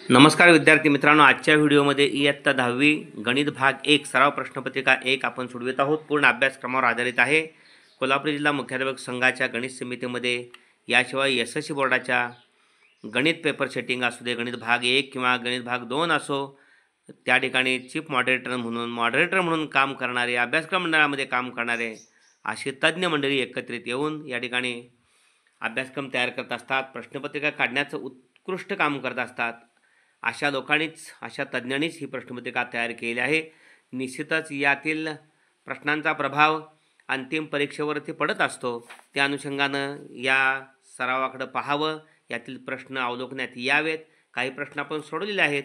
नमस्कार विद्यार्थी मित्रांनो, आजच्या व्हिडिओमध्ये इयत्ता 10वी गणित भाग 1 सराव प्रश्नपत्रिका 1 आपण सोडवित आहोत. पूर्ण अभ्यासक्रमावर आधारित आहे. कोल्हापूर जिल्हा मुख्याध्यापक संघाच्या गणित समितीमध्ये याशिवाय एसएससी बोर्डाच्या गणित पेपर सेटिंग असू दे, गणित भाग 1 किंवा गणित भाग 2 असो, त्या ठिकाणी चीफ मॉडरेटर म्हणून काम करणारे, अभ्यासक्रम मंडळामध्ये काम करणारे अशी तज्ज्ञ मंडळी एकत्रित येऊन या ठिकाणी अभ्यासक्रम तयार करत असतात. प्रश्नपत्रिका काढण्याचं उत्कृष्ट काम करत असतात. अशा लोकांनीच, अशा तज्ज्ञांनीच ही प्रश्नपत्रिका तयार केली आहे. निश्चितच यातील प्रश्नांचा प्रभाव अंतिम परीक्षेवरती पडत असतो. त्या अनुषंगानं या सरावाकडे पाहावं, यातील प्रश्न अवलोकनात यावेत. काही प्रश्न आपण सोडवलेले आहेत.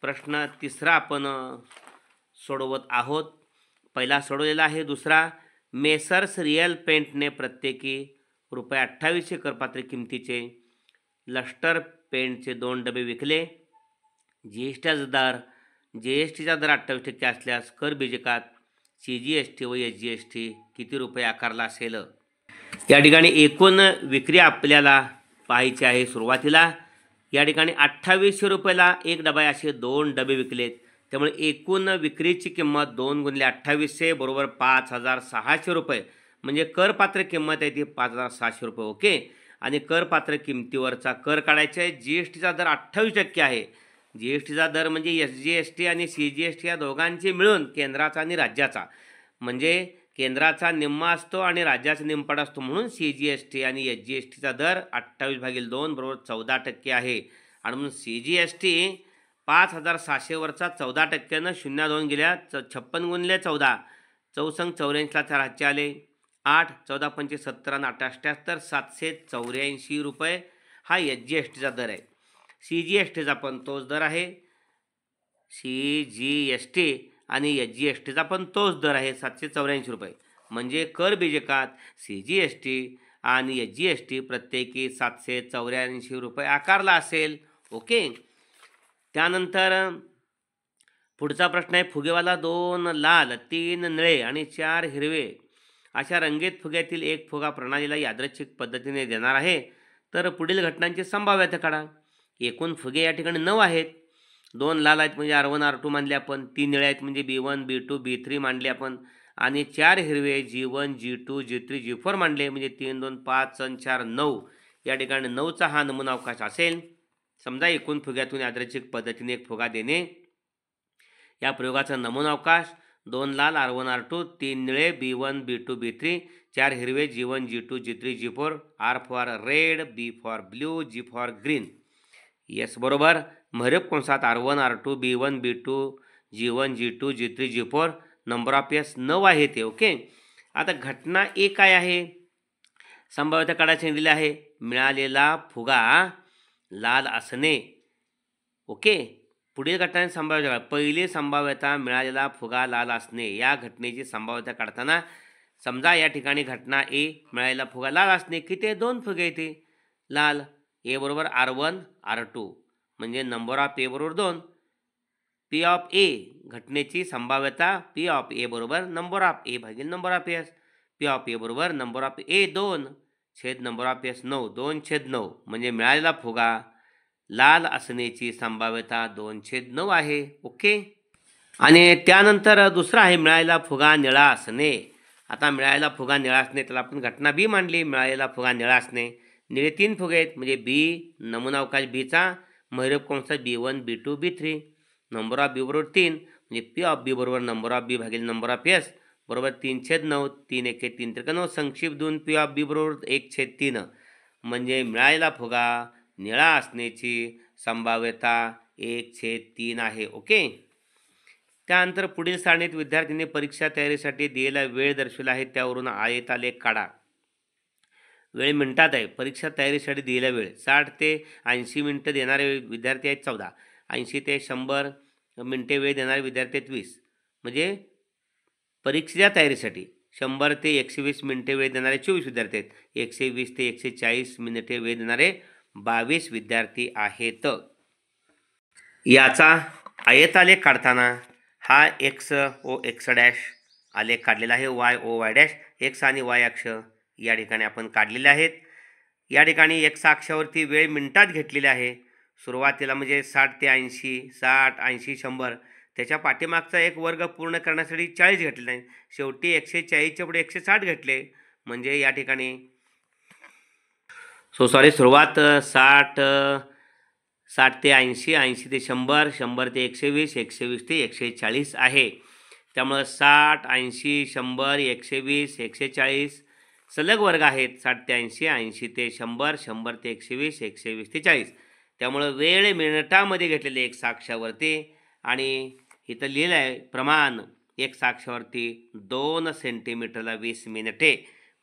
प्रश्न तिसरा आपण सोडवत आहोत. पहिला सोडवलेला आहे. दुसरा, मेसर्स रिअल पेंटने प्रत्येकी ₹2800 करपात्र किमतीचे लस्टर पेंटचे 2 डबे विकले. जीएसटीचा दर 28% असल्यास कर बीजकात CGST व SGST किती रुपये आकारला असेल. या ठिकाणी एकूण विक्री आपल्याला पाहायची आहे. सुरुवातीला या ठिकाणी 2800 रुपयाला एक डबा असे 2 डबे विकलेत. त्यामुळे एकूण विक्रीची किंमत 2 × 2800 बरोबर 5600 रुपये. म्हणजे करपात्र किंमत आहे ती 5600 रुपये. ओके. आणि करपात्र किमतीवरचा कर काढायचा आहे. GSTचा दर 28% आहे. GSTचा दर म्हणजे SGST आणि CGST या दोघांचे मिळून, केंद्राचा आणि राज्याचा, म्हणजे केंद्राचा निम्मा असतो आणि राज्याचा निमपट असतो, म्हणून CGST आणि SGSTचा दर 28/2 बरोबर 14% आहे. आणि म्हणून CGST 5600 वरचा 14%नं 0 गेल्या 56 × 14 चौसंग 84ला 4 हातचे आले 8, 14 पंचे 70 आणि 88 784 रुपये हा SGSTचा दर आहे. CGSTचा पण तोच दर आहे. CGST आणि SGSTचा पण तोच दर आहे 784 रुपये. म्हणजे कर बीजकात CGST आणि SGST प्रत्येकी 784 रुपये आकारला असेल. ओके. त्यानंतर पुढचा प्रश्न आहे. फुगेवाला 2 लाल, 3 निळे आणि 4 हिरवे अशा रंगीत फुग्यातील एक फुगा प्रणालीला यादृच्छिक पद्धतीने देणार आहे. तर पुढील घटनांची संभाव्यता काढा. एकूण फुगे या ठिकाणी 9 आहेत. 2 लाल आहेत म्हणजे R1 R2 मानले आपण. 3 निळे आहेत म्हणजे B1 B2 B3 मानले आपण. आणि 4 हिरवे G1 G2 G3 G4 मानले म्हणजे 3 2 5 आणि 4 9. या ठिकाणी 9चा हा नमुना अवकाश असेल. समजा एकूण फुग्यातून यादृच्छिक पद्धतीने एक फुगा देणे. या प्रयोगाचा नमुना अवकाश 2 लाल R1 R2, 3 निळे B1 B2 B3, 4 Hirve G1 G2 G3 G4, R for red, B for blue, G for green. Yes बरोबर. महिरप कंसात R1 R2 B1 B2 G1 G2 G3 G4 number of yes 9 आहे ते. Okay. आता घटना ए काय आहे? संभाव्यता काढायची दिली आहे. मिळालेला फुगा लाल असणे. ओके. पुढील घटनेची संभाव्यता. पहिली संभाव्यता मिळालेला फुगा लाल असणे. या घटनेची संभाव्यता काढताना समजा या ठिकाणी घटना ए, मिळालेला फुगा लाल असणे. किती 2 फुगे येते लाल. ए बरोबर R1 R2 म्हणजे नंबर ऑफ ए बरोबर 2. P ऑफ ए घटनेची संभाव्यता P ऑफ ए बरोबर नंबर ऑफ ए भागिले number of S. P of A बरोबर नंबर ऑफ ए 2 छेद नंबर ऑफ एस 9. 2/9 म्हणजे मिळालेला फुगा लाल असण्याची संभाव्यता 2/9 आहे. ओके. आणि त्यानंतर दुसरा आहे मिळालेला फुगा निळा असणे. आता मिळालेला फुगा निळा असणे त्याला आपण घटना बी मांडली. मिळालेला फुगा निळा असणे. निळे 3 फुगे आहेत म्हणजे बी, नमुना अवकाश बीचा, महिरप कंसात B1 B2 B3, number of बी बरोबर 3 म्हणजे P ऑफ बी बरोबर नंबर ऑफ बी भागिले नंबर ऑफ एस बरोबर 3/9. 3 1 3 3 संक्षिप्त 2 P ऑफ बी बरोबर 1/3 म्हणजे मिळालेला फुगा निळा असण्याची संभाव्यता 1/3 आहे. ओके. त्यानंतर पुढील सारणीत विद्यार्थ्यांनी परीक्षा तयारीसाठी दिलेला वेळ दर्शवला आहे. त्यावरून आयतालेख काढा. वेळ मिनिटात आहे. परीक्षा तयारीसाठी दिलेला वेळ 60 ते 80 मिनिटं देणारे विद्यार्थी आहेत 14. 80 ते 100 मिनिटे वेळ देणारे विद्यार्थी आहेत 20. म्हणजे परीक्षेच्या तयारीसाठी 100 ते 120 मिनिटे वेळ देणारे 24 विद्यार्थी आहेत. 120 ते 140 मिनिटे वेळ देणारे 22 विद्यार्थी आहेत. याचा आयतालेख काढताना हा X O X डॅश आलेख काढलेला आहे. Y O Y dash X आणि Y अक्ष या ठिकाणी आपण काढलेले आहेत. या ठिकाणी X अक्षावरती वेळ मिनिटात घेतलेली आहे. सुरुवातीला म्हणजे 60 ते 80, 60, 80, 100 त्याच्या पाठीमागचा एक वर्ग पूर्ण करण्यासाठी 40 घेतले नाही. शेवटी 140च्या पुढे 160 घेतले. म्हणजे या ठिकाणी सुरुवात 60 ते 80, 80 ते 100, 100 ते 120, 120 ते 140 आहे. त्यामुळं 60, 80, 100, 120, 140 सलग वर्ग आहेत. 60 ते 80, 80 ते 100, 100 ते 120, 120 ते 40. त्यामुळं वेळ मिनिटामध्ये घेतलेले एक साक्षावरती आणि इथं लिहिलं आहे प्रमाण एक साक्षावरती 2 सेंटीमीटरला 20 मिनिटे.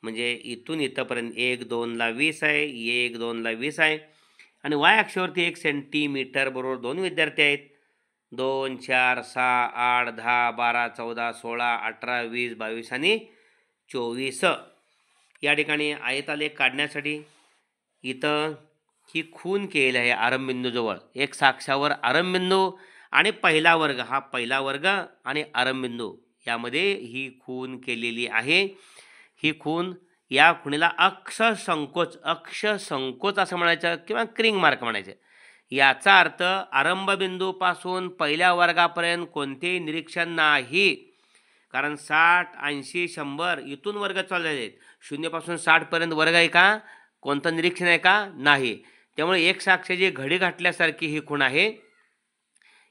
म्हणजे इथून इथंपर्यंत 1, 2ला 20 आहे, 1, 2ला 20 आहे आणि वाय अक्षावरती 1 सेंटीमीटर बरोबर 2 विद्यार्थी आहेत. 2, 4, 6, 8, 10, 12, 14, 16, 18, 20, 22 आणि 24. या ठिकाणी आयतालेख काढण्यासाठी इथं ही खून केलेली आहे आरंभबिंदूजवळ. एक साक्षावर आरंभबिंदू आणि पहिला वर्ग, हा पहिला वर्ग आणि आरंभबिंदू यामध्ये ही खून केलेली आहे. ही खून या खुणेला अक्ष संकोच असं म्हणायचं किंवा क्रिंग मार्क म्हणायचं. याचा अर्थ आरंभबिंदूपासून पहिल्या वर्गापर्यंत कोणतेही निरीक्षण नाही. कारण 60, 80, 100 इथून वर्ग चाललेले आहेत. 0 पासून 60 पर्यंत वर्ग आहे का? कोणतं निरीक्षण आहे का? नाही. त्यामुळे एक साक्षाची घडी घातल्यासारखी ही खूण आहे.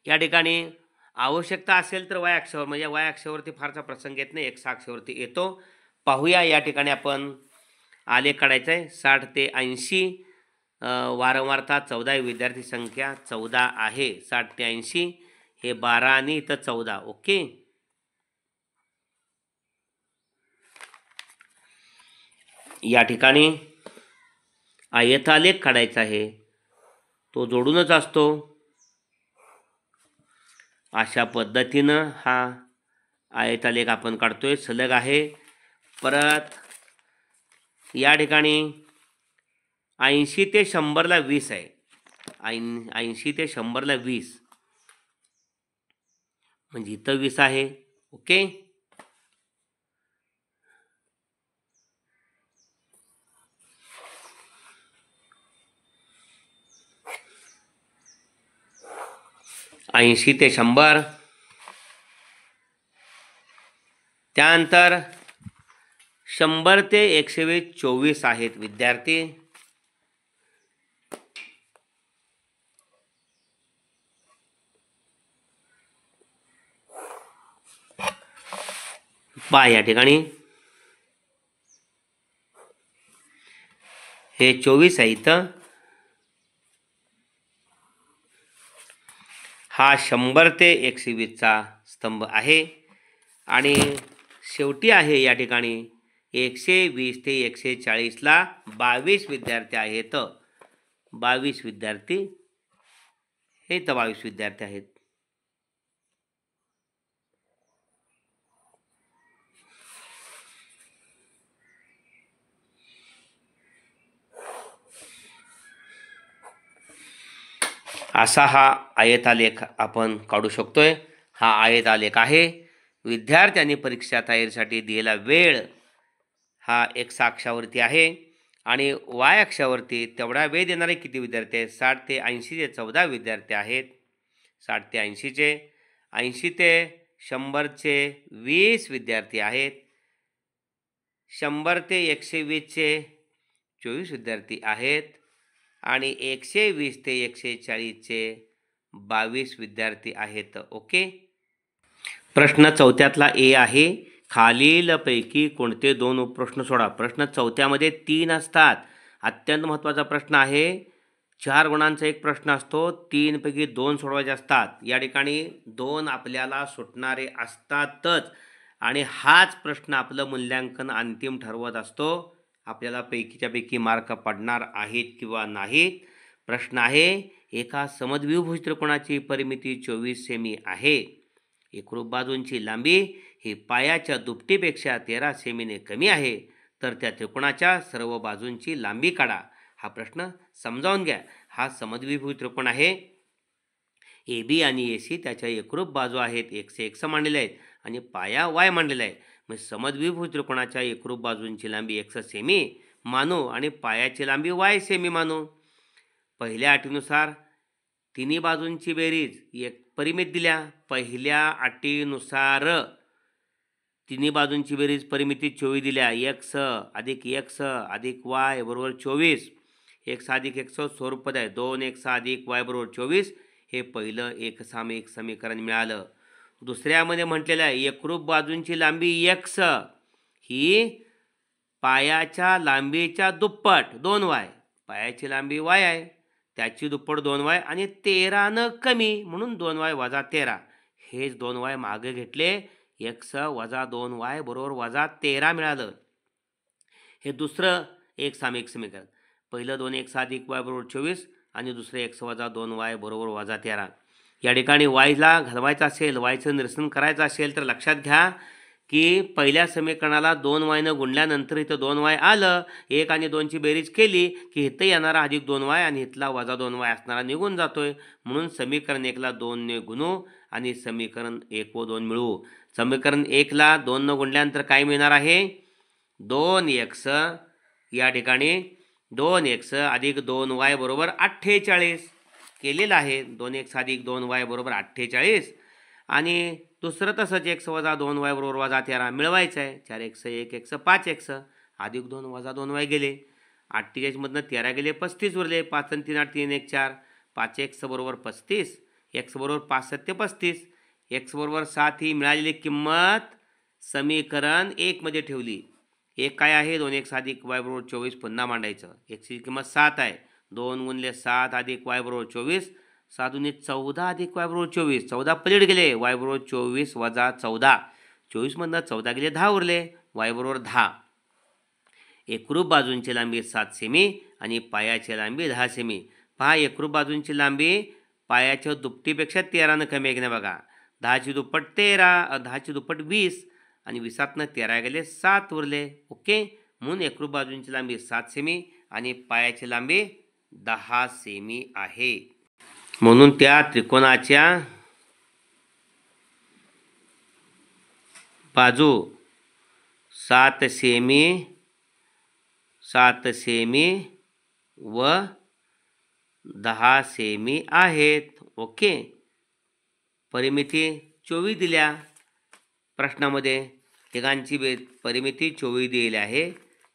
या ठिकाणी आवश्यकता असेल तर वाय अक्षावर, म्हणजे वाय अक्षावरती फारसा प्रसंग येत नाही, एक्स अक्षावरती येतो. पाहूया या ठिकाणी आपण आलेख काढायचा आहे. 60 ते 80 वारंवारता 14 विद्यार्थी संख्या 14 आहे. 60 ते 80 हे 12 आणि इथं 14. ओके. या ठिकाणी आयतालेख काढायचा आहे, तो जोडूनच असतो. अशा पद्धतीनं हा आयतालेख आपण काढतोय, सलग आहे. परत या ठिकाणी 80 ते 100ला 20 आहे. 80 ते 100ला 20 म्हणजे इथं 20 आहे. ओके. ऐंशी ते 100. त्यानंतर 100 ते 120 24 आहेत विद्यार्थी. पहा या ठिकाणी हे 24 आहे. इथं हा 100 ते 120चा स्तंभ आहे आणि शेवटी आहे या ठिकाणी 120 ते 140ला 22 विद्यार्थी आहेत. 22 विद्यार्थी हे तर 22 विद्यार्थी आहेत. असा हा आयतालेख आपण काढू शकतोय. हा आयतालेख आहे. विद्यार्थ्यांनी परीक्षा तयारीसाठी दिलेला वेळ हा एक्स अक्षावरती आहे आणि वाय अक्षावरती तेवढा वेळ देणारे किती विद्यार्थी आहेत? 60 ते 80चे 14 विद्यार्थी आहेत. 60 ते 80चे, 80 ते 100चे 20 विद्यार्थी आहेत. 100 ते 120चे 24 विद्यार्थी आहेत आणि 120 ते 140चे 22 विद्यार्थी आहेत. ओके. प्रश्न 4थ्यातला ए आहे. खालीलपैकी कोणते 2 उपप्रश्न सोडा. प्रश्न 4थ्यामध्ये 3 असतात. अत्यंत महत्त्वाचा प्रश्न आहे. 4 गुणांचा एक प्रश्न असतो. 3 पैकी 2 सोडवायचे असतात. या ठिकाणी 2 आपल्याला सुटणारे असतातच आणि हाच प्रश्न आपलं मूल्यांकन अंतिम ठरवत असतो. आपल्याला पैकीच्या पैकी मार्क पडणार आहेत किंवा नाहीत. प्रश्न आहे, एका समद्विभुज त्रिकोणाची परिमिती 24 सेमी आहे. एकरूप बाजूंची लांबी ही पायाच्या दुपटीपेक्षा 13 सेमीने कमी आहे, तर त्या त्रिकोणाच्या सर्व बाजूंची लांबी काढा. हा प्रश्न समजावून घ्या. हा समद्विभुज त्रिकोण आहे. ए बी आणि ए सी त्याच्या एकरूप बाजू आहेत, x मांडलेल्या आहेत आणि पाया y मांडलेला आहे. मग समद्विभुज त्रिकोणाच्या एकरूप बाजूंची लांबी x सेमी मानू आणि पायाची लांबी y सेमी मानू. पहिल्या अटीनुसार तिन्ही बाजूंची बेरीज एक परिमित दिल्या पहिल्या अटीनुसार तिन्ही बाजूंची बेरीज परिमिती 24 दिल्या x अधिक x अधिक y बरोबर 24 x अधिक x स्वरूपात आहे 2x अधिक y बरोबर 24 हे पहिलं एकसामायिक समीकरण मिळालं. दुसऱ्यामध्ये म्हटलेलं आहे एकरूप बाजूंची लांबी x ही पायाच्या लांबीच्या दुप्पट 2y पायाची लांबी y आहे त्याची दुप्पट 2y आणि 13 कमी म्हणून 2y वजा 13 हेच 2y मागे घेतले x वजा 2y बरोबर वजा 13 मिळालं. हे दुसरं एक सामायिक समीकरण पहिलं 2x अधिक y बरोबर 24 आणि दुसरं x वजा 2y बरोबर वजा 13. या ठिकाणी yला घालवायचं असेल yचं निरसन करायचं असेल तर लक्षात घ्या की पहिल्या समीकरणाला 2y न गुणल्यानंतर इथं 2y आलं 1 आणि 2 ची बेरीज केली की इथं येणारा अधिक 2y आणि इथला वजा 2y असणारा निघून जातोय म्हणून समीकरण 1ला 2 ने गुणू आणि समीकरण 1 व 2 मिळवू. समीकरण 1ला 2 न गुणल्यानंतर काय मिळणार आहे 2x या ठिकाणी 2x अधिक 2y बरोबर 48 केलेलं आहे 2x अधिक 2y बरोबर 48 आणि दुसरं तसंच x वजा 2y बरोबर वजा 13 मिळवायचं आहे 4x 1x 5x अधिक 2 वजा 2y गेले 48 मधनं 13 गेले 35 उरले 5 आणि 3 8 3 1 4 5x बरोबर 35 x बरोबर 5 7 35 x बरोबर 7 ही मिळालेली किंमत समीकरण 1 मध्ये ठेवली. एक काय आहे 2x अधिक y बरोबर 24 पुन्हा मांडायचं x ची किंमत 7 आहे 2 गुणिले 7 अधिक y बरोबर 24 7 दुनी 14 अधिक y बरोबर 24 14 पलीड गेले y बरोबर 24 वजा 14 24 मधनं 14 गेले 10 उरले y बरोबर 10. एकरूप बाजूंची लांबी 7 सेमी आणि पायाची लांबी 10 सेमी. पहा एकरूप बाजूंची लांबी पायाच्या दुपटीपेक्षा 13 कमी आहे की नाही बघा 10ची दुप्पट 13 10ची दुप्पट 20 आणि 20तनं 13 गेले 7 उरले ओके म्हणून एकरूप बाजूंची लांबी 7 सेमी आणि पायाची लांबी 10 सेमी आहे. म्हणून त्या त्रिकोणाच्या बाजू 7 सेमी व 10 सेमी आहेत ओके. परिमिती 24 दिल्या प्रश्नामध्ये तिघांची परिमिती 24 दिली आहे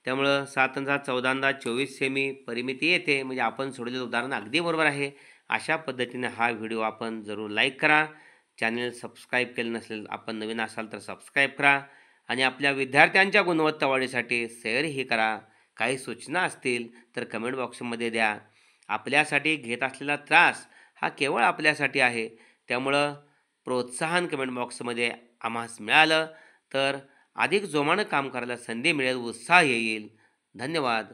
त्यामुळं 7 आणि 7 14 24 सेमी परिमिती येते म्हणजे आपण सोडलेलं उदाहरण अगदी बरोबर आहे. अशा पद्धतीने हा व्हिडिओ आपण जरूर लाईक करा चॅनल सबस्क्राईब केलं नसेल आपण नवीन असाल तर सबस्क्राईब करा आणि आपल्या विद्यार्थ्यांच्या गुणवत्ता वाढीसाठी शेअरही करा. काही सूचना असतील तर कमेंट बॉक्समध्ये द्या. आपल्यासाठी घेत असलेला त्रास हा केवळ आपल्यासाठी आहे त्यामुळं प्रोत्साहन कमेंट बॉक्समध्ये आम्हास मिळालं तर अधिक जोमानं काम करायला संधी मिळेल उत्साह येईल. धन्यवाद.